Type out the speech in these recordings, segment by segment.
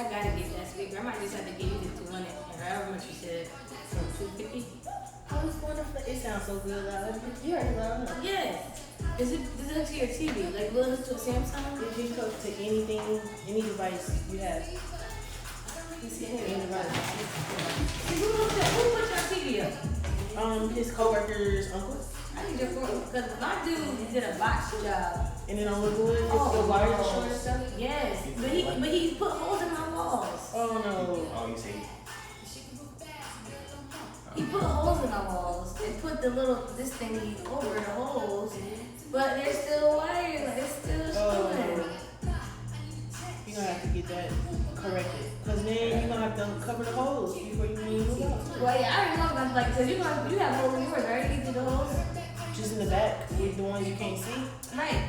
I gotta get that speaker. I might just have to give you the 200 or however much you said. So 250. I was wondering, it sounds so good. You already love it. Yes. Is it hooked to your TV? Like, will it hook to a Samsung? If you hook to anything, any device you have. Any device. Who put your TV up? His coworker's uncle. I need your phone because my dude did a box job. And it don't look good. The wires are short and stuff. Yes, but he put holes in my walls. Oh no. Oh, you see. He put holes in my walls and put this thingy over the holes, but they're still wired. Like, it's still showing. You're gonna have to get that corrected, cause then you're gonna have to cover the holes before you move out. Well, yeah, I didn't know about cause you have holes in yours, right? You did the holes. Just in the back, with the ones you can't see. Right.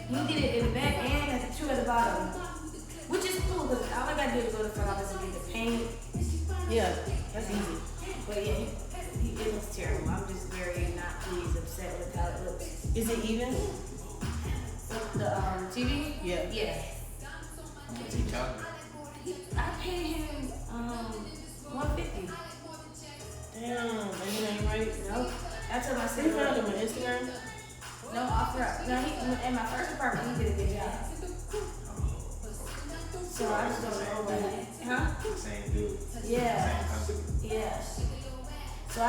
You did it in the back and at the two at the bottom, which is cool because all I gotta do is go to the front office and get the paint. Yeah, that's easy. But yeah, it looks terrible. I'm just very not pleased, upset with how it looks. Is it even? The TV? Yeah. Yeah. What's he talking? I paid him $150. Damn, and it ain't right. Nope. I told my You sister. found him on Instagram? No offer. No, he in my first apartment he did a good job. So I just don't know what. Huh? Same dude. Yeah. Same company. Yeah. So I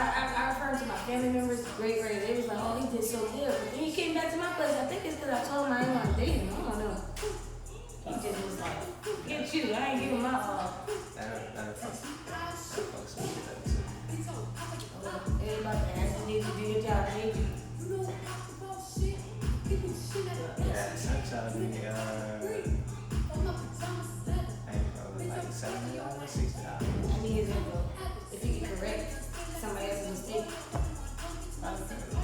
referred to my family members, great. They was like, oh, he did so good. But then he came back to my place. I think it's because I told him I ain't want to date him. I don't know. He just was like, get you. I ain't giving my all. That fucks me up too. Everybody, I need to do your job. I need you. Yeah, sunshine me, I know, like $70, $60. I need his info. If he can correct somebody else's mistake. I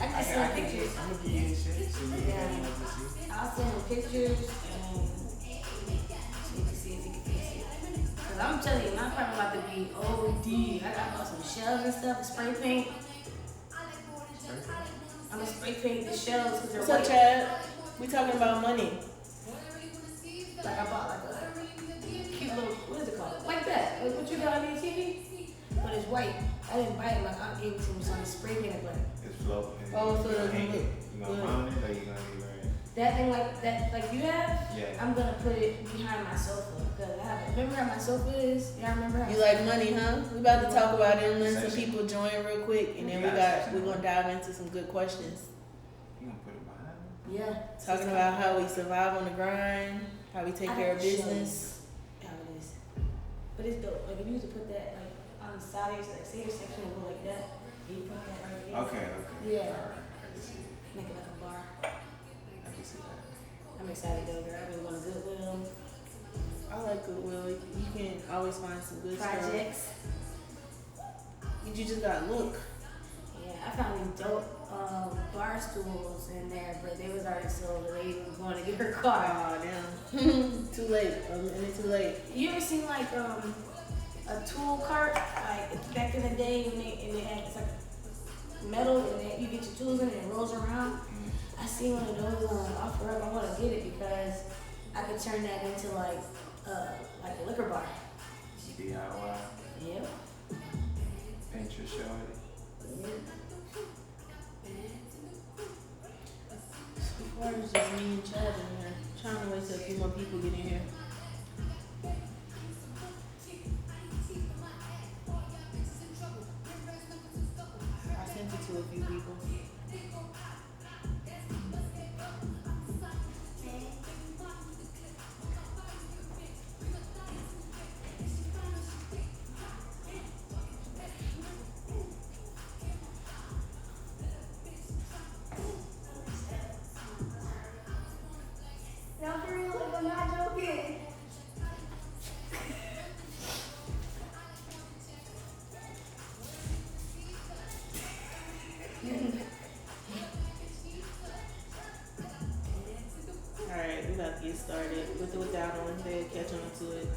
can send pictures. I'm gonna give you shit. So you Yeah. I'll send him pictures and so you can see if he can fix it. Cause I'm telling you, my apartment about to be OD. I got bought some shelves and stuff, and spray paint. I'm gonna spray paint the shelves because they're What's up, white. Chad? We talking about money. Like I bought like a cute little, what is it called? Like that. Like what you got on your TV? But it's white. I didn't buy it. My aunt gave it to me, so I spray painted black. It's floating. Oh, so you it's hang it. look You gonna good. mount it or you gonna leave it? That thing like you have, Yeah. I'm gonna put it behind my sofa because I have it. Remember how my sofa is? Y'all remember how? You like money, huh? We about to talk about it and let some people join real quick, and then we're gonna dive into some good questions. You gonna put it behind it? Yeah. Talking about how we survive on the grind, how we take care of business. How it is. But it's dope. Like if you used to put that like on the side of your, like say your section and go like that, you put that right there. Okay. Yeah. Alright, I can see it. Make it like a bar. I can see that. I'm excited though, girl. I've been going to Goodwill. I like Goodwill. You can always find some good Projects. stuff. You just gotta look. Yeah, I found these dope bar stools in there, but they was already sold. The lady was going to get her car. Oh damn. Too late. A minute too late. You ever seen like a tool cart like back in the day when they had it's like metal and then you get your tools in it and it rolls around? I seen one of those on offer up. I want to get it because I could turn that into like a liquor bar. DIY. Yep. Paint your shorty. So far it's just me and Chad in here. Trying to wait till a few more people get in here. I sent it to a few people. Now for real, like I'm not joking. Alright, we about to get started. With or without on head, catch on to it.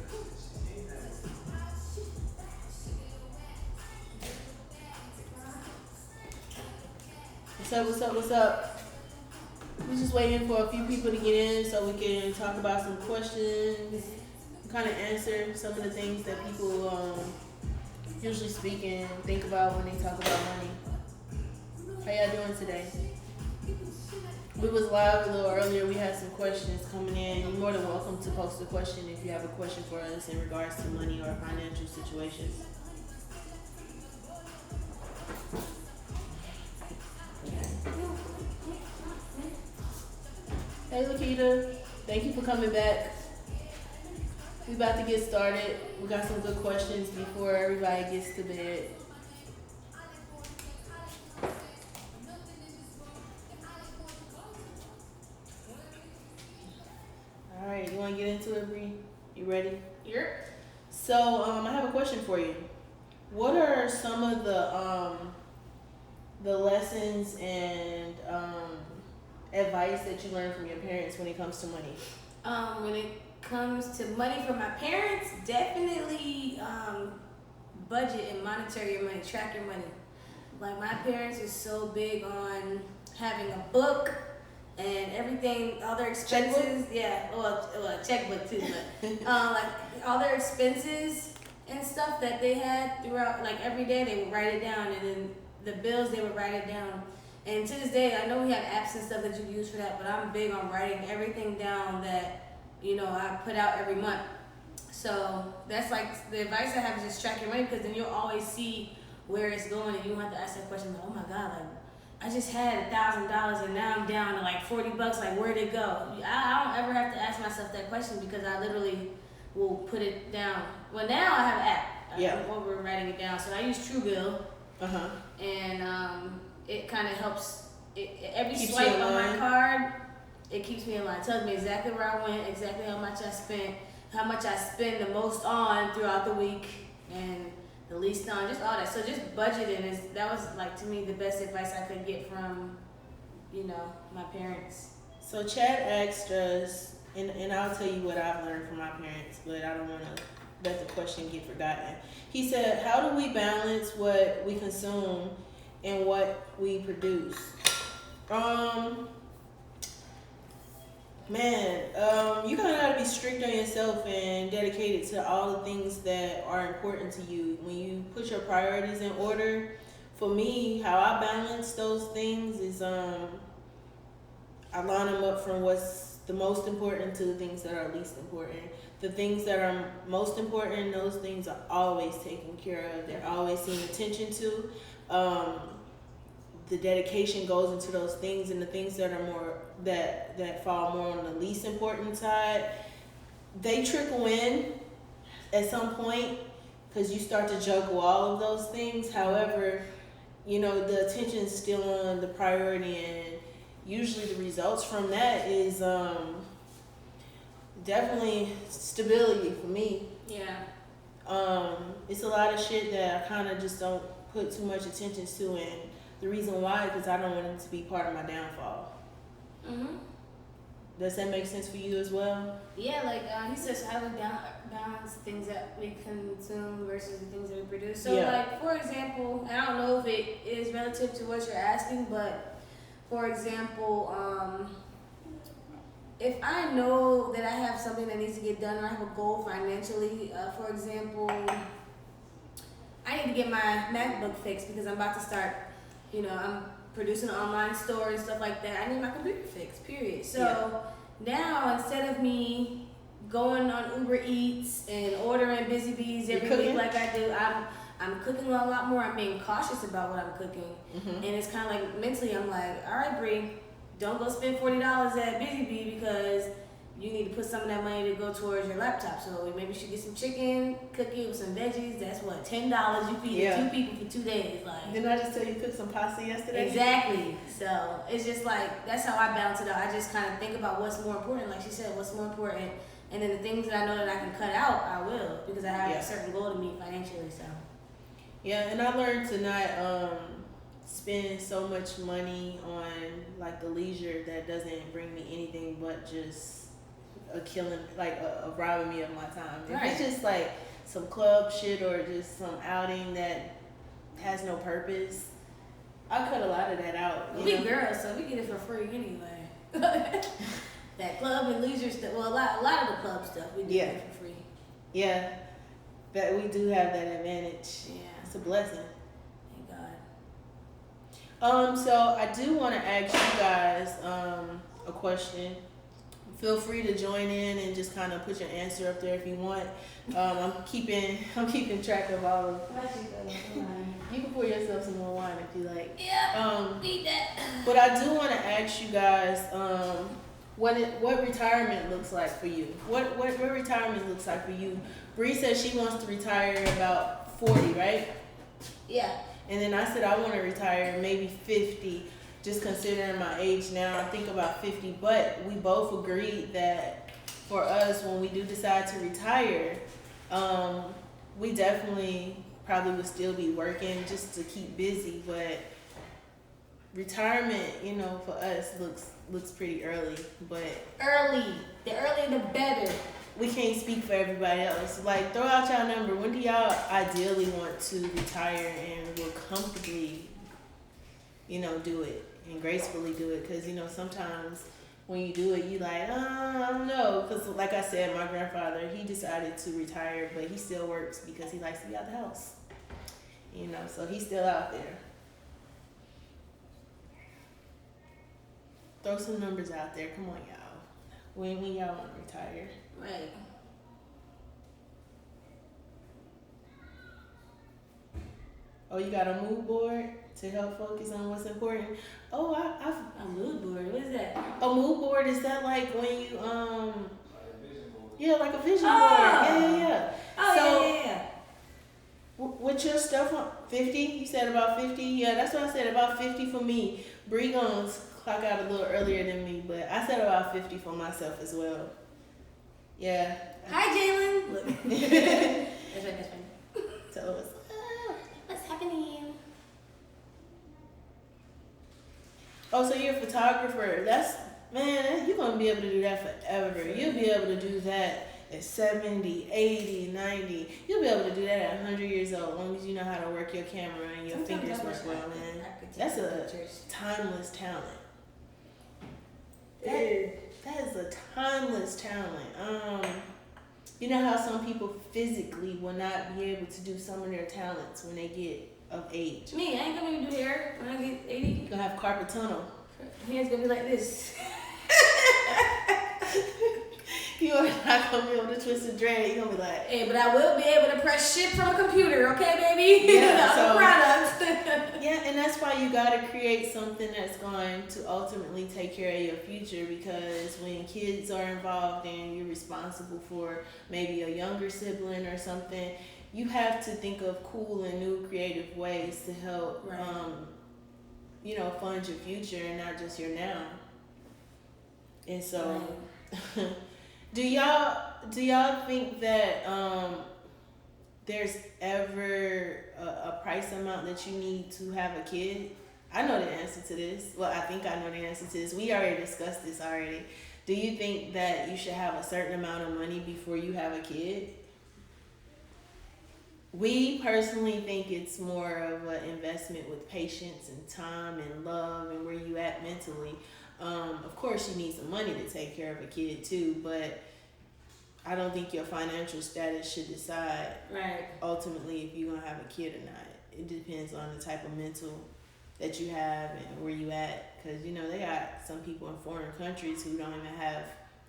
What's up? We're just waiting for a few people to get in so we can talk about some questions, kind of answer some of the things that people usually speak and think about when they talk about money. How y'all doing today? We was live a little earlier. We had some questions coming in. You're more than welcome to post a question if you have a question for us in regards to money or financial situations. Hey Lakita, thank you for coming back. We about to get started. We got some good questions before everybody gets to bed. All right, you want to get into it, Bree? You ready? Yep. So, I have a question for you. What are some of the lessons and advice that you learned from your parents when it comes to money? When it comes to money from my parents, definitely budget and monitor your money, track your money. Like my parents is so big on having a book and everything, all their expenses. Checkbook? Yeah, well, a checkbook too, but like all their expenses and stuff that they had throughout, like every day they would write it down, and then the bills they would write it down. And to this day, I know we have apps and stuff that you use for that, but I'm big on writing everything down that, you know, I put out every month. So that's like the advice I have is just track your money, because then you'll always see where it's going, and you don't have to ask that question like, oh my God, like I just had $1,000 and now I'm down to like $40. Like where'd it go? I don't ever have to ask myself that question, because I literally will put it down. Well, now I have an app. Yeah. Over writing it down. So I use Truebill. And it kind of helps. Every Keeps swipe you on my in line. card, it keeps me in line. It tells me exactly where I went, exactly how much I spent, how much I spend the most on throughout the week, and the least on, just all that. So just budgeting that was like to me the best advice I could get from, you know, my parents. So Chad asked us, and I'll tell you what I've learned from my parents, but I don't want to let the question get forgotten. He said, how do we balance what we consume and what we produce? You kind of got to be strict on yourself and dedicated to all the things that are important to you. When you put your priorities in order, for me, how I balance those things is I line them up from what's the most important to the things that are least important. The things that are most important, those things are always taken care of. They're always seen attention to. The dedication goes into those things, and the things that are more that fall more on the least important side, they trickle in at some point, because you start to juggle all of those things. However, you know, the attention is still on the priority, and usually the results from that is definitely stability for me. Yeah. It's a lot of shit that I kind of just don't put too much attention to, and the reason why is because I don't want it to be part of my downfall. Does that make sense for you as well? Yeah, like he says, how do we balance things that we consume versus the things that we produce? So, Yeah. like, for example, and I don't know if it is relative to what you're asking, but for example, if I know that I have something that needs to get done, or I have a goal financially, for example, I need to get my MacBook fixed because I'm about to start, you know, I'm producing an online store and stuff like that. I need my computer fixed, period. So now, instead of me going on Uber Eats and ordering Busy Bees every week like I do, I'm cooking a lot more. I'm being cautious about what I'm cooking. And it's kind of like mentally, I'm like, all right, Bree, don't go spend $40 at Busy Bee, because you need to put some of that money to go towards your laptop. So maybe you should get some chicken, cook it with some veggies. That's what, $10 you feed 2 people for 2 days. Like, didn't I just tell you to cook some pasta yesterday? Exactly. So it's just like, that's how I balance it out. I just kind of think about what's more important. Like she said, what's more important. And then the things that I know that I can cut out, I will, because I have a certain goal to meet financially. So. Yeah, and I learned to not spend so much money on like the leisure that doesn't bring me anything but just a killing, like a robbing me of my time. If it's just like some club shit or just some outing that has no purpose, I cut a lot of that out. We girls, so we get it for free anyway. That club and leisure stuff. Well, a lot of the club stuff we get it for free. Yeah, that we do have that advantage. Yeah. It's a blessing. Thank God. So I do want to ask you guys a question. Feel free to join in and just kind of put your answer up there if you want. I'm keeping track of all of. You can pour yourself some more wine if you like. Yeah. Need that. But I do want to ask you guys what retirement looks like for you. What retirement looks like for you. Bree says she wants to retire about 40, right? Yeah. And then I said I want to retire maybe 50, just considering my age now. I think about 50, but we both agreed that for us, when we do decide to retire, we definitely probably would still be working just to keep busy. But retirement, you know, for us looks pretty early. But The earlier the better. we can't speak for everybody else. Like, throw out y'all number. When do y'all ideally want to retire and will comfortably, you know, do it and gracefully do it? Because, you know, sometimes when you do it, you like, I don't know. Because like I said, my grandfather, he decided to retire, but he still works because he likes to be out the house. You know, so he's still out there. Throw some numbers out there. Come on, y'all. When y'all want to retire. Right. Oh, you got a mood board to help focus on what's important? Oh, A mood board. What is that? a mood board, is that like when you yeah, like a vision Oh. board. Yeah. Oh, So, yeah. with your stuff on 50, you said about 50. Yeah, that's what I said, about 50 for me. Bree gonna clock out a little earlier than me, but I said about 50 for myself as well. Yeah. Hi, Jalen. Look. That's right. Tell us. What's happening? Oh, so you're a photographer. That's, man, you're going to be able to do that forever. You'll be able to do that at 70, 80, 90. You'll be able to do that at 100 years old, as long as you know how to work your camera and your fingers work well, man. That's a timeless talent. That is a timeless talent. You know how some people physically will not be able to do some of their talents when they get of age. Me, I ain't gonna even do hair when I get 80. You're gonna have carpal tunnel. Hands gonna be like this. You are not gonna be able to twist a dread. You're gonna be like, Hey, but I will be able to press shit from a computer, okay, baby? Yeah, The so- product. yeah, and that's why you gotta create something that's going to ultimately take care of your future, because when kids are involved and you're responsible for maybe a younger sibling or something, you have to think of cool and new creative ways to help, Right. you know, fund your future and not just your now. And so, do y'all think that there's ever a price amount that you need to have a kid? I know the answer to this. Well, I think I know the answer to this. We already discussed this already. Do you think that you should have a certain amount of money before you have a kid? We personally think it's more of an investment with patience and time and love and where you at mentally. Of course, you need some money to take care of a kid too, but I don't think your financial status should decide Right. ultimately if you're gonna have a kid or not. It depends on the type of mental that you have and where you at. Cause you know they got some people in foreign countries who don't even have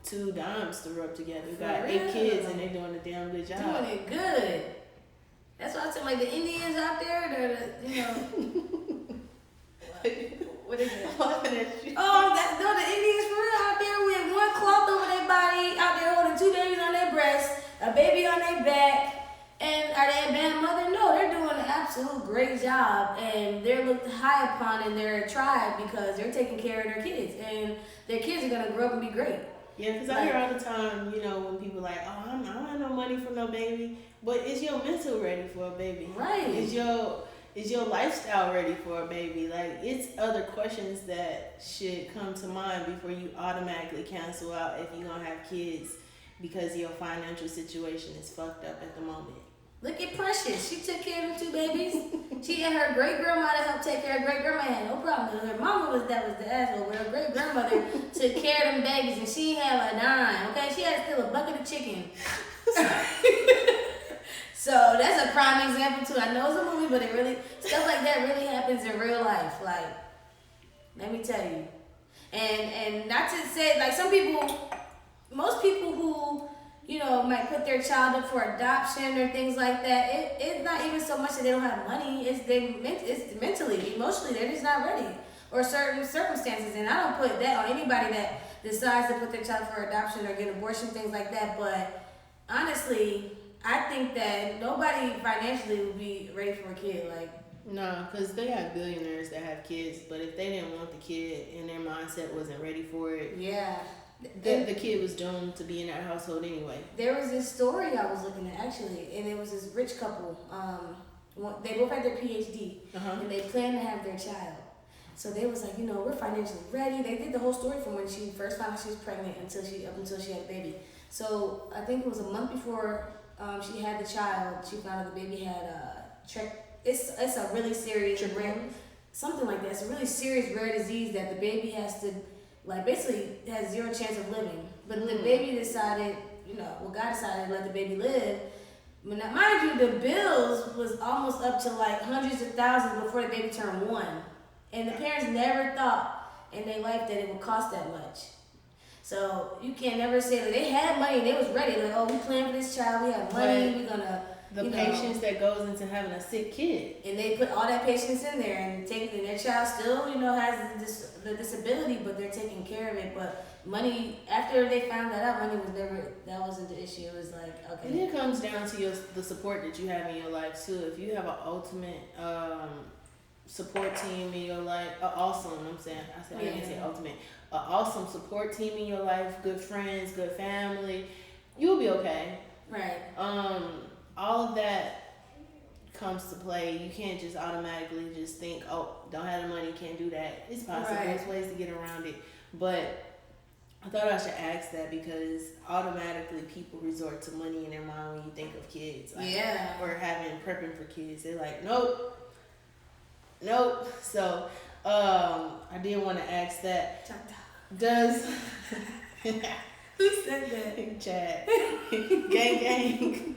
2 dimes to rub together. Who got For 8 real? kids and they're doing a damn good job. Doing it good. That's why I said, like, the Indians out there, they're, you know. What is it? I'm laughing at you. Oh, the Indians for real out there with one cloth over their body, out there holding 2 babies on their breast, a baby on their back, and are they a bad mother? No, they're doing an absolute great job, and they're looked high upon in their tribe because they're taking care of their kids, and their kids are gonna grow up and be great. Yeah, because I hear all the time, you know, when people like, oh, I don't have no money for no baby. But is your mental ready for a baby? Right. Is your lifestyle ready for a baby? Like, it's other questions that should come to mind before you automatically cancel out if you're going to have kids because your financial situation is fucked up at the moment. Look at Precious. She took care of them 2 babies. She and her great grandmother helped take care of great grandma. Had no problem. Her mama was the asshole, but her great grandmother took care of them babies, and she had a dime. Okay, she had still a bucket of chicken. a prime example too. I know it's a movie, but it really stuff like that really happens in real life. Like, let me tell you, and not to say like some people, most people who might put their child up for adoption or things like that. It's not even so much that they don't have money. It's mentally, emotionally, they're just not ready, or certain circumstances. And I don't put that on anybody that decides to put their child for adoption or get abortion, things like that. But honestly, I think that nobody financially would be ready for a kid. Like, no, because they have billionaires that have kids, but if they didn't want the kid and their mindset wasn't ready for it, yeah. The kid was doomed to be in that household anyway. There was this story I was looking at actually, and it was this rich couple. They both had their PhD, and they planned to have their child. So they was like, we're financially ready. They did the whole story from when she first found out she was pregnant until she had a baby. So I think it was a month before she had the child. She found out the baby had it's a really serious rare, something like that. It's a really serious rare disease that the baby has to. Like, basically has zero chance of living. But the baby decided, God decided to let the baby live. But now, mind you, the bills was almost up to like hundreds of thousands before the baby turned 1. And the parents never thought in their life that it would cost that much. So you can't never say that they had money, they was ready. Like, oh, we planned for this child, we have money, we're gonna. The patience that goes into having a sick kid. And they put all that patience in there, and their child still, has the disability, but they're taking care of it. But money, after they found that out, money was that wasn't the issue. It was like, okay. And it comes down to the support that you have in your life too. If you have an ultimate support team in your life, I didn't say ultimate, an awesome support team in your life, good friends, good family, you'll be okay. Right. All of that comes to play. You can't just automatically just think, oh, don't have the money, can't do that. It's possible. Right. There's ways to get around it. But I thought I should ask that because automatically people resort to money in their mind when you think of kids. Like, or prepping for kids. They're like, nope. So I did want to ask that. Does... Who said that? Chad. Gang.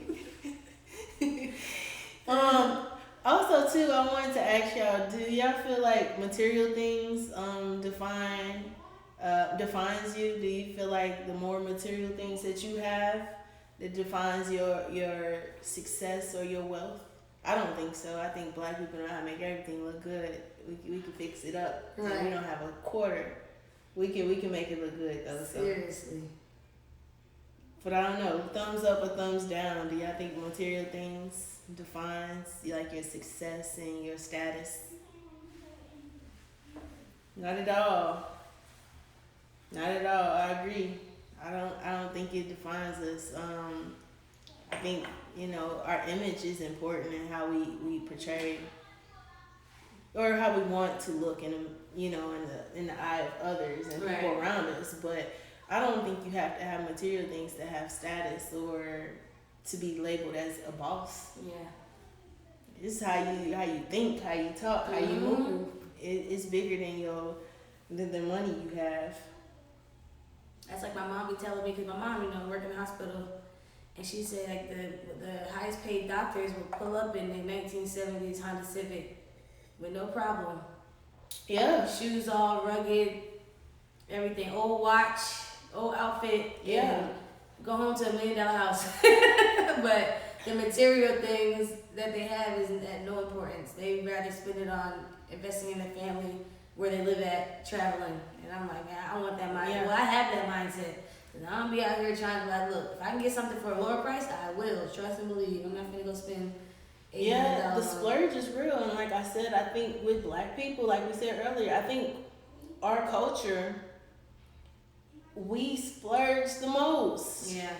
Also too, I wanted to ask y'all, do y'all feel like material things defines you? Do you feel like the more material things that you have that defines your success or your wealth? I don't think so. I think black people know how to make everything look good. We can fix it up. Right. We don't have a quarter. We can make it look good though. So. Seriously. But I don't know, thumbs up or thumbs down, do y'all think material things defines like your success and your status? Not at all. I agree. I don't think it defines us. I think, our image is important in how we portray or how we want to look in the eye of others and people around us, but I don't think you have to have material things to have status or to be labeled as a boss. Yeah. It's how you think, how you talk, how you move. It's bigger than the money you have. That's like my mom be telling me, because my mom, worked in the hospital, and she said like the highest paid doctors would pull up in the 1970s Honda Civic with no problem. Yeah. Shoes all rugged, everything, old watch, old outfit. Yeah. Go home to $1 million house. But the material things that they have is at no importance. They'd rather spend it on investing in their family, where they live at, traveling. And I'm like, man, I want that mindset. Yeah. Well, I have that mindset. And I don't be out here trying to like, look, if I can get something for a lower price, I will. Trust and believe. I'm not gonna go spend $800. Yeah, the splurge is real. And like I said, I think with black people, like we said earlier, I think our culture, we splurge the most. Yeah.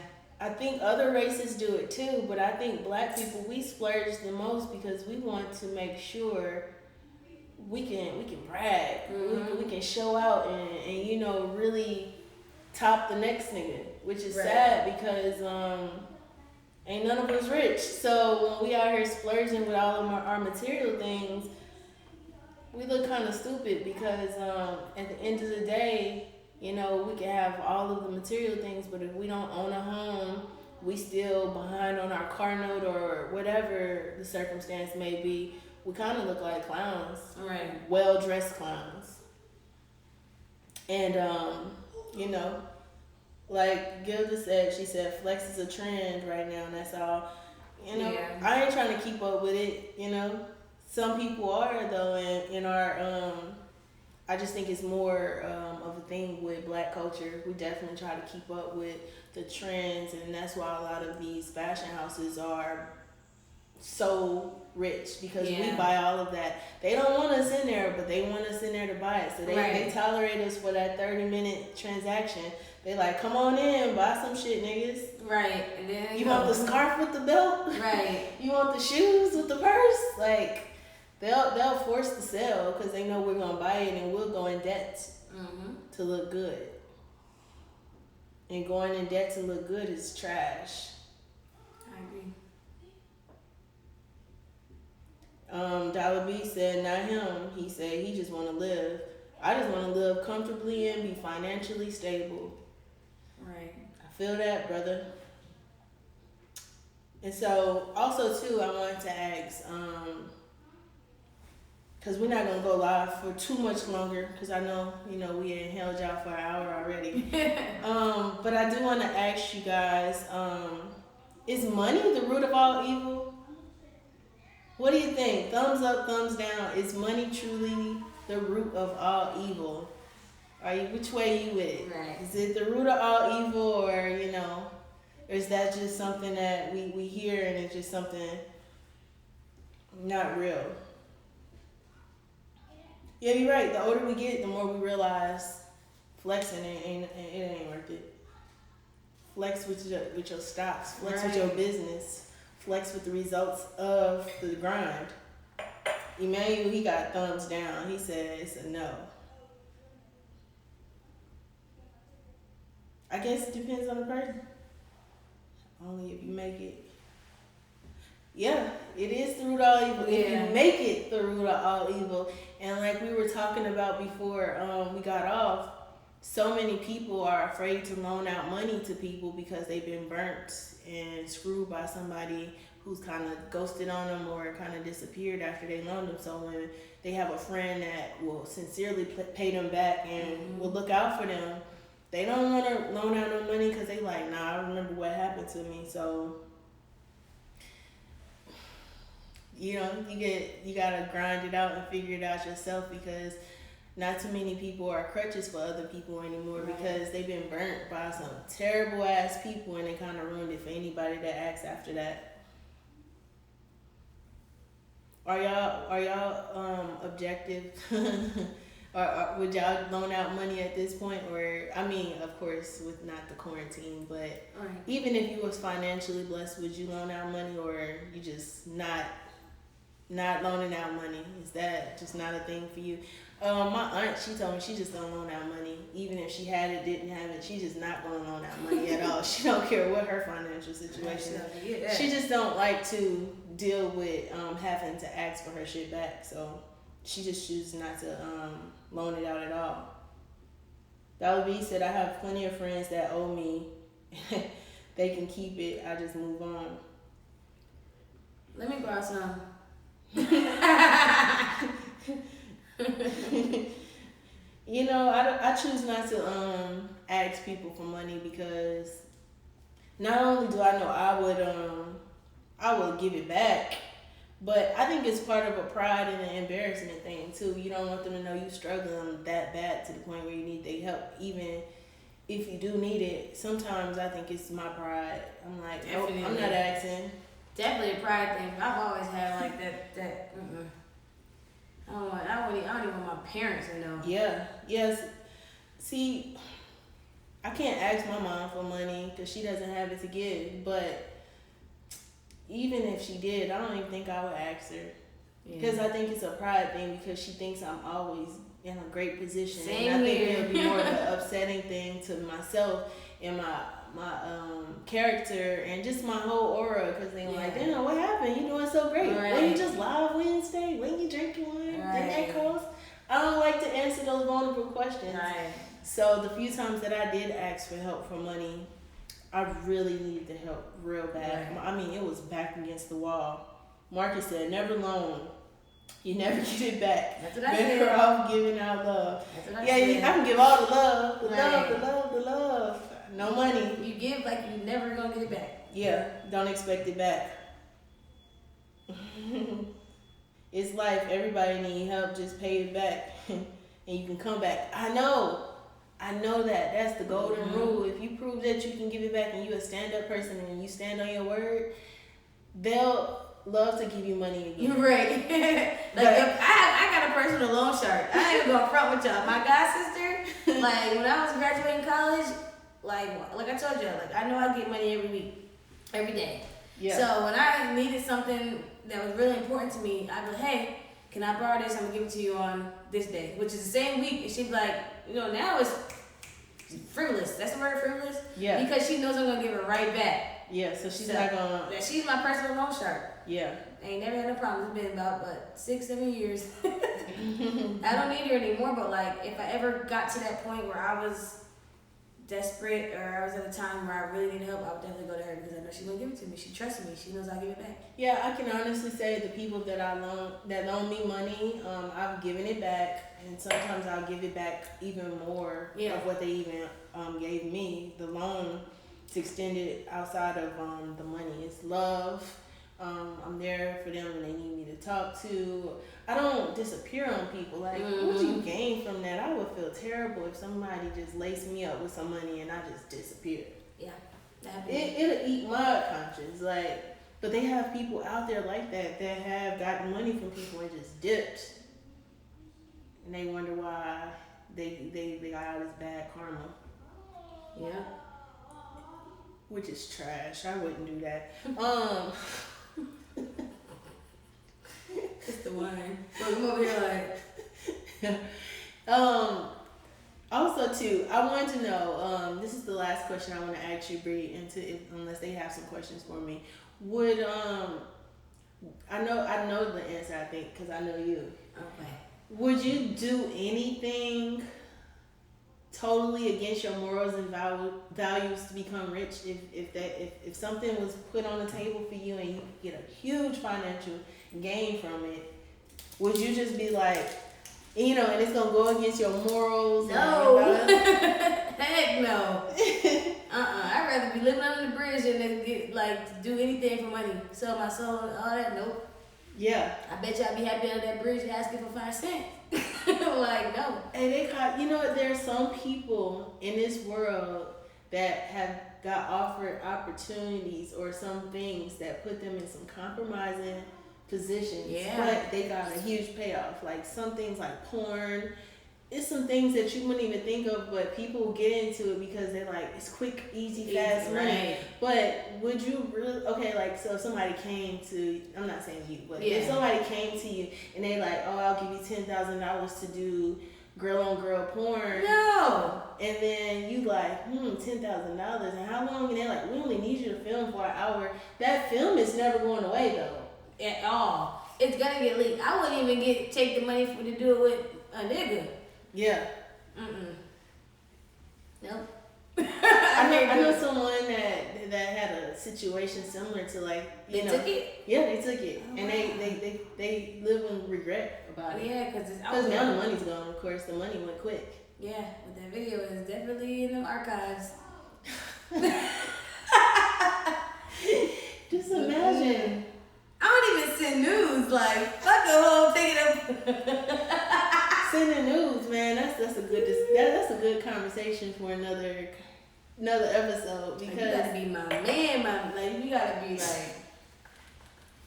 I think other races do it too, but I think black people, we splurge the most because we want to make sure we can brag, we can show out and really top the next nigga, which is sad because ain't none of us rich. So when we out here splurging with all of our material things, we look kind of stupid because at the end of the day, we can have all of the material things, but if we don't own a home, we still behind on our car note or whatever the circumstance may be, we kind of look like clowns. Right. Well-dressed clowns. And, you know, like Gilda said, she said flex is a trend right now, and that's all. You know, Yeah. I ain't trying to keep up with it, you know. Some people are, though, and in our, I just think it's more of a thing with Black culture. We definitely try to keep up with the trends, and that's why a lot of these fashion houses are so rich, because we Yeah. buy all of that. They don't want us in there, but they want us in there to buy it. So they Right. tolerate us for that 30-minute transaction. They like, come on in, buy some shit, niggas. Right. And then You want the scarf with the belt? Right. You want the shoes with the purse? Like, they'll force the sale because they know we're gonna buy it and we'll go in debt to look good. And going in debt to look good is trash. I agree. Dollar B said, not him. He said he just want to live. I just want to live comfortably and be financially stable. Right. I feel that, brother. And so, also too, I wanted to ask, because we're not gonna go live for too much longer, because I know, you know, we ain't held y'all for an hour already. But I do want to ask you guys, is money the root of all evil? What do you think? Thumbs up, thumbs down. Is money truly the root of all evil? Which way you with it? Right. Is it the root of all evil, or, you know, or is that just something that we hear and it's just something not real? Yeah, you're right. The older we get, the more we realize flexing it ain't worth it. Flex with your stocks. Flex with your business. Flex with the results of the grind. Emmanuel, he got thumbs down. He said it's a no. I guess it depends on the person. Only if you make it. Yeah, it is the root of all evil. If you make it the root of all evil. And like we were talking about before we got off, so many people are afraid to loan out money to people because they've been burnt and screwed by somebody who's kind of ghosted on them or kind of disappeared after they loaned them. So when they have a friend that will sincerely pay them back and will look out for them, they don't want to loan out no money because they like, nah, I remember what happened to me. So, you know, you gotta grind it out and figure it out yourself, because not too many people are crutches for other people anymore, because they've been burnt by some terrible ass people and they kind of ruined it for anybody that acts after that. Are y'all objective? or would y'all loan out money at this point? Or, I mean, of course, with not the quarantine, but even if you was financially blessed, would you loan out money, or you just not loaning out money? Is that just not a thing for you? My aunt, she told me she just don't loan out money. Even if she had it, didn't have it, she just not gonna loan out money at all. She don't care what her financial situation is. She just don't like to deal with having to ask for her shit back. So she just chooses not to loan it out at all. Dollar B said, I have plenty of friends that owe me. They can keep it. I just move on. Let me borrow some. You know, I choose not to ask people for money, because not only do I know I would give it back, but I think it's part of a pride and an embarrassment thing too. You don't want them to know you struggling that bad to the point where you need their help, even if you do need it. Sometimes I think it's my pride. I'm like, nope, I'm not asking. Definitely a pride thing. I've always had like that. I don't even want my parents to know. Yeah. Yes. See, I can't ask my mom for money because she doesn't have it to give. But even if she did, I don't even think I would ask her, because I think it's a pride thing, because she thinks I'm always in a great position. Same and I think here. it would be more of an upsetting thing to myself and my character and just my whole aura, because they're like, damn, what happened? You doing so great. Right. When you just live Wednesday? When you drinking wine? Did that cost? I don't like to answer those vulnerable questions. Right. So the few times that I did ask for help for money, I really needed the help real bad. Right. I mean, it was back against the wall. Marcus said, never loan. You never get it back. That's what I Better said. off giving out love. That's what I Yeah, said. I can give all the love, the Right. love. No money. You give like you never gonna get it back. Yeah, don't expect it back. It's life. Everybody need help. Just pay it back, and you can come back. I know that. That's the golden rule. If you prove that you can give it back, and you a stand-up person, and you stand on your word, they'll love to give you money again. You're right. I got a personal loan shark. I ain't even gonna front with y'all. My god sister, like when I was graduating college, like I told you, like I know I get money every week, every day. Yeah. So when I needed something that was really important to me, I'd be like, hey, can I borrow this? I'm gonna give it to you on this day, which is the same week. And she'd be like, now it's frivolous. That's the word, frivolous? Yeah. Because she knows I'm gonna give it right back. Yeah, so she's not gonna. She's my personal loan shark. Yeah. I ain't never had no problems. It's been about 6-7 years. I don't need her anymore, but like if I ever got to that point where I was desperate or I was at a time where I really needed help, I would definitely go to her because I know she's gonna give it to me. She trusts me. She knows I'll give it back. Yeah, I can honestly say the people that loan me money, I've given it back, and sometimes I'll give it back even more of what they even gave me. The loan is extended outside of the money. It's love. I'm there for them when they need me to talk to. I don't disappear on people. Like, what do you gain from that? I would feel terrible if somebody just laced me up with some money and I just disappeared. Yeah. It'll eat my conscience. Like, but they have people out there like that have gotten money from people and just dipped. And they wonder why they got all this bad karma. Yeah. Which is trash. I wouldn't do that. It's the wine. So I'm over here like. Also too, I wanted to know, this is the last question I want to ask you, Bree, unless they have some questions for me. Would I know the answer, I think, because I know you. Okay. Would you do anything totally against your morals and values to become rich? If something was put on the table for you and you get a huge financial gain from it, would you just be like, and it's gonna go against your morals? No. Heck no. I'd rather be living under the bridge than get to do anything for money. Sell my soul and all that. Nope. Yeah. I bet you I'd be happy under that bridge asking for 5 cents. Like, no. And there's some people in this world that have got offered opportunities or some things that put them in some compromising positions. Yeah. But they got a huge payoff. Like some things like porn. It's some things that you wouldn't even think of, but people get into it because they're like, it's quick, easy, fast money. Right. But would you really, so if somebody came to, I'm not saying you, but if somebody came to you and they like, oh, I'll give you $10,000 to do girl on girl porn. No. And then you like, $10,000, and how long? And they're like, we only need you to film for an hour. That film is never going away though. At all. It's gonna get leaked. I wouldn't even take the money to do it with a nigga. Yeah. Nope. I know someone that had a situation similar to They took it? Yeah, they took it, Oh, and wow. they live in regret about it. Yeah, because now the money's gone. Of course, the money went quick. Yeah, but that video is definitely in the archives. Just imagine. I don't even send news. Like, fuck the whole take it up. Sending news, man. That's a good conversation for another episode, because you gotta be my man, you gotta be like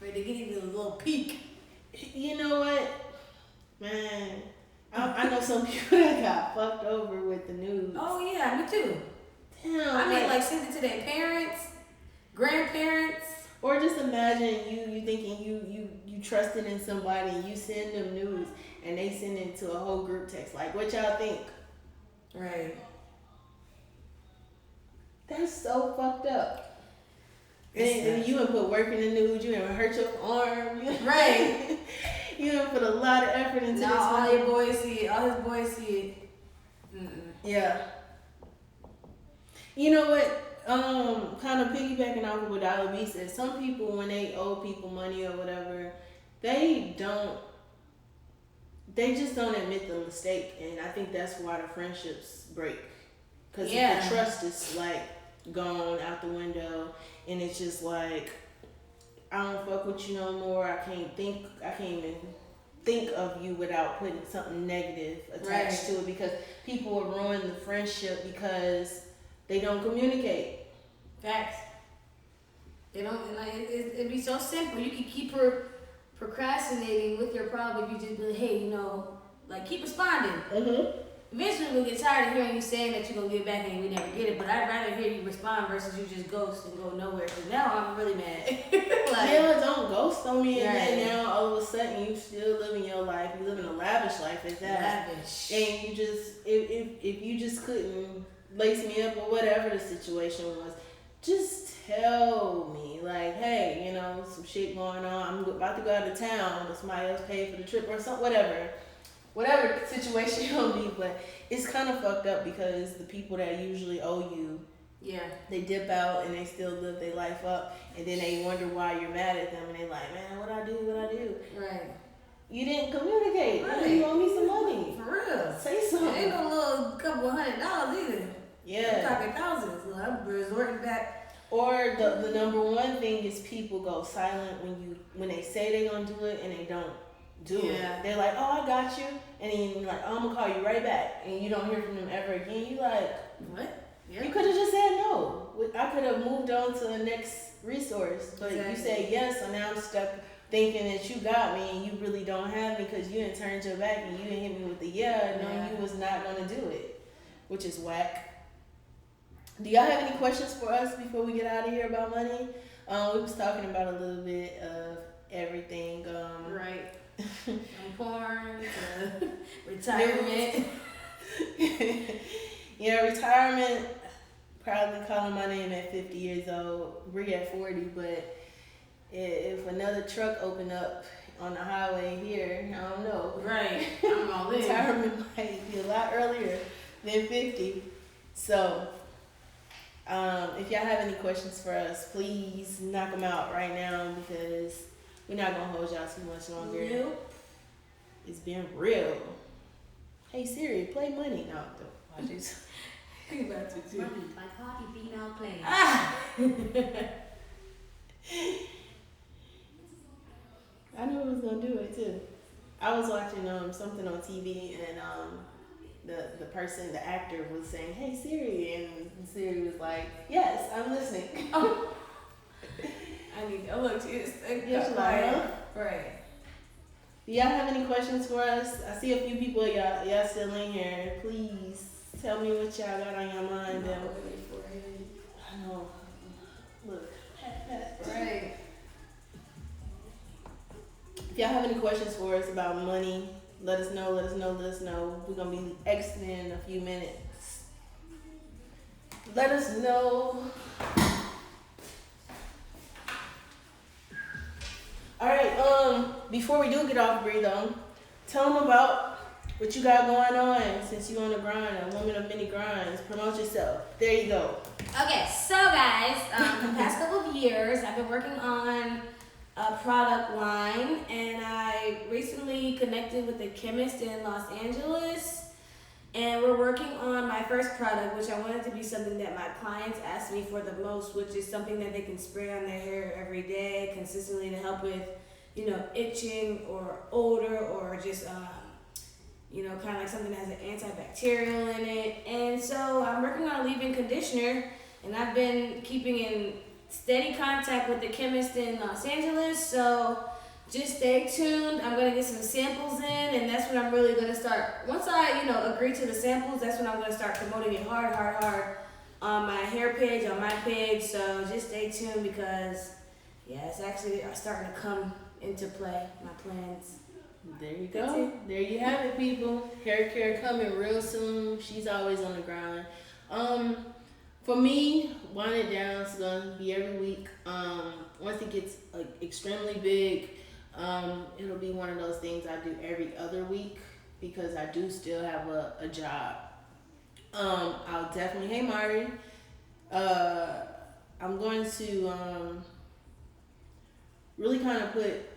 ready to get even a little peek. You know what, man? I know some people that got fucked over with the news. Oh yeah, me too. Damn. I mean, send it to their parents, grandparents. Or just imagine you thinking you trusting in somebody and you send them news and they send it to a whole group text. Like, what y'all think? Right. That's so fucked up. And you would put work in the news, you would hurt your arm. Right. You would put a lot of effort into this. All your boys see it. All his boys see it. Yeah. You know what? Kind of piggybacking off of what Dollar B said. Some people, when they owe people money or whatever, they just don't admit the mistake, and I think that's why the friendships break. Because the trust is like gone out the window, and it's just like, I don't fuck with you no more. I can't even think of you without putting something negative attached to it, because people will ruin the friendship because they don't communicate. Facts. They don't, like, it'd be so simple. You can keep procrastinating with your problem if you just be like, hey, you know, like, keep responding. Mm-hmm. Eventually we'll get tired of hearing you saying that you're gonna get back and we never get it, but I'd rather hear you respond versus you just ghost and go nowhere, because now I'm really mad. Like, yeah, don't ghost on me, and then now all of a sudden you still living your life. You living a lavish life at that. lavish. And you just, if you just couldn't lace me up or whatever the situation was, just tell me, like, hey, you know, some shit going on. I'm about to go out of town, but somebody else paid for the trip or something, whatever the situation gonna be. But it's kind of fucked up because the people that usually owe you, they dip out and they still live their life up, and then they wonder why you're mad at them, and they like, man, what I do? Right. You didn't communicate. Right. You owe me some money. For real. Say something. It ain't no little couple $100 either. Yeah. I'm talking thousands. So I'm resorting back. Or the number one thing is people go silent when they say they're gonna do it and they don't do it. They're like, oh, I got you, and then you're like, oh, I'm gonna call you right back, and you don't hear from them ever again. You like, what? Yeah. You could have just said no. I could have moved on to the next resource, but you said yes, so now I'm stuck thinking that you got me and you really don't have me because you didn't turn your back and you didn't hit me with the knowing you was not gonna do it, which is whack. Do y'all have any questions for us before we get out of here about money? We was talking about a little bit of everything. Right. From porn to retirement. Retirement. Probably calling my name at 50 years old. We're at 40, but if another truck opened up on the highway here, I don't know. Right. I'm all in. Retirement might be a lot earlier than 50. So, if y'all have any questions for us, please knock them out right now, because we're not going to hold y'all too much longer. Nope. It's been real. Hey Siri, play money. No, don't. I just Think about it too. Money by Cardi B now playing. I knew I was gonna do it too. I was watching something on TV, and the person, the actor, was saying, "Hey Siri," and Siri was like, "Yes, I'm listening." Oh. I need to look. It's huh? Right. Do y'all have any questions for us? I see a few people. Y'all still in here. Please tell me what y'all got on your mind. I know. Look. Right. If y'all have any questions for us about money, let us know. We're going to be exiting in a few minutes. Let us know. All right, before we do get off, Bree, though, tell them about what you got going on since you're on the grind, a woman of many grinds. Promote yourself. There you go. Okay, so guys, the past couple of years, I've been working on a product line, and I recently connected with a chemist in Los Angeles, and we're working on my first product, which I wanted to be something that my clients ask me for the most, which is something that they can spray on their hair every day consistently to help with, itching or odor, or just, kind of like something that has an antibacterial in it. And so I'm working on a leave-in conditioner, and I've been keeping in steady contact with the chemist in Los Angeles, so just stay tuned. I'm going to get some samples in, and that's when I'm really going to start. Once I, agree to the samples, that's when I'm going to start promoting it hard on my hair page, on my page. So just stay tuned, because, it's actually starting to come into play, my plans. There you go. There you have it, people. Hair care coming real soon. She's always on the grind. For me, Wind It Down is going to be every week. Once it gets extremely big, it'll be one of those things I do every other week, because I do still have a job. I'll definitely, hey Marty, I'm going to really kind of put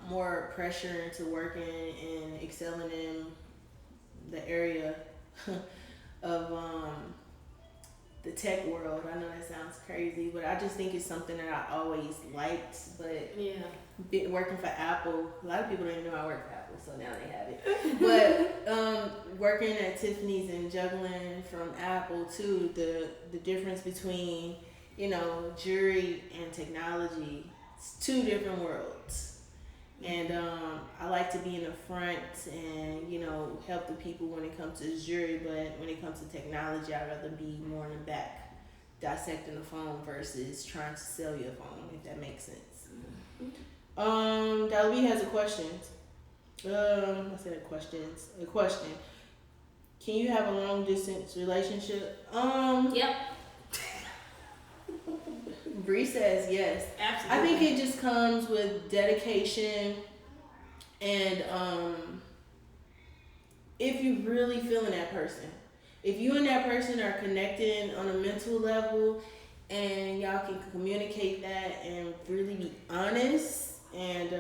more pressure into working and excelling in the area of the tech world. I know that sounds crazy, but I just think it's something that I always liked. But working for Apple, a lot of people don't even know I work for Apple, so now they have it. But working at Tiffany's and juggling from Apple to the difference between, you know, jewelry and technology, it's two different worlds. And I like to be in the front and, you know, help the people when it comes to jewelry, but when it comes to technology, I'd rather be more in the back, dissecting the phone versus trying to sell you a phone, if that makes sense. Dalby has a question. I said questions. A question. Can you have a long distance relationship? Yep. Bree says yes. Absolutely. I think it just comes with dedication and if you really feeling that person. If you and that person are connecting on a mental level and y'all can communicate that and really be honest and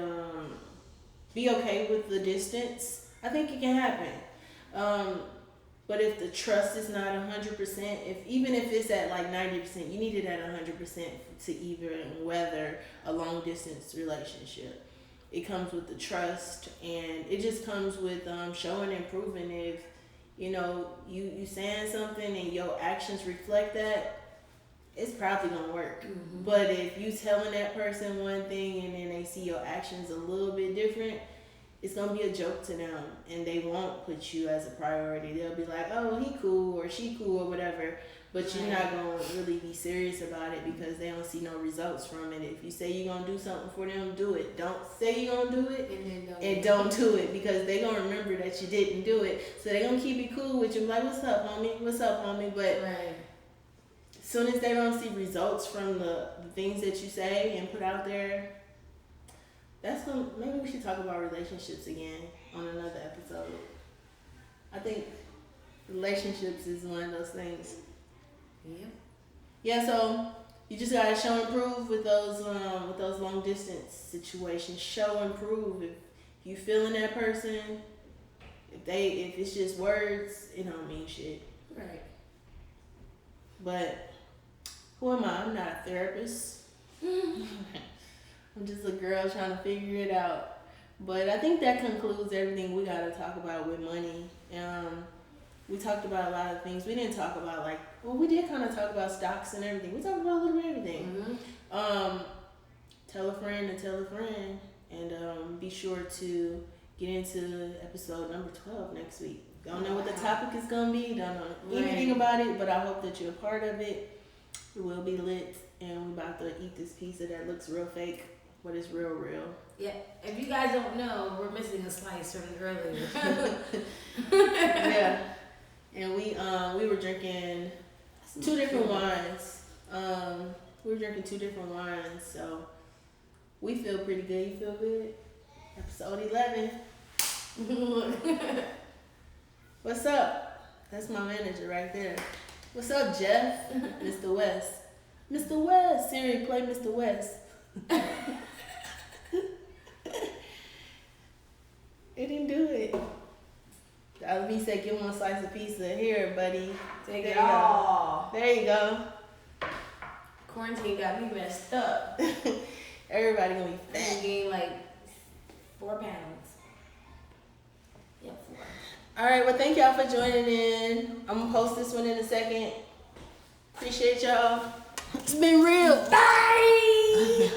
be okay with the distance, I think it can happen. But if the trust is not 100%, even if it's at like 90%, you need it at 100% to even weather a long distance relationship. It comes with the trust, and it just comes with showing and proving. If you know you saying something and your actions reflect that, it's probably gonna work. Mm-hmm. But if you telling that person one thing and then they see your actions a little bit different, it's gonna be a joke to them, and they won't put you as a priority. They'll be like, "Oh, he cool or she cool or whatever," but you're not gonna really be serious about it because they don't see no results from it. If you say you're gonna do something for them, do it. Don't say you're gonna do it and don't do it, because they gonna remember that you didn't do it. So they gonna keep it cool with you, like, "What's up, homie? What's up, homie?" But as soon as they don't see results from the things that you say and put out there, that's when maybe we should talk about relationships again on another episode. I think relationships is one of those things. Yeah. Yeah, so you just gotta show and prove with those long distance situations. Show and prove. If you feeling that person, if it's just words, it don't mean shit. Right. But who am I? I'm not a therapist. I'm just a girl trying to figure it out. But I think that concludes everything we got to talk about with money. We talked about a lot of things. We didn't talk about we did kind of talk about stocks and everything. We talked about a little bit of everything. Mm-hmm. Tell a friend to tell a friend. And be sure to get into episode number 12 next week. Don't know what the topic is going to be. Don't know anything about it, but I hope that you're a part of it. It will be lit. And we're about to eat this pizza that looks real fake, but it's real. Yeah. If you guys don't know, we're missing a slice from earlier. Yeah. And we were drinking two different wines. We were drinking two different wines, so we feel pretty good. You feel good? Episode 11. What's up? That's my manager right there. What's up, Jeff? Mr. West. Mr. West. Siri, play Mr. West. It didn't do it. Alvin said, "Give him a slice of pizza. Here, buddy. Take it all. There you go." Quarantine got me messed up. Everybody gonna be I fat. gained like 4 pounds. Yep, 4. All right. Well, thank y'all for joining in. I'm gonna post this one in a second. Appreciate y'all. It's been real. Bye.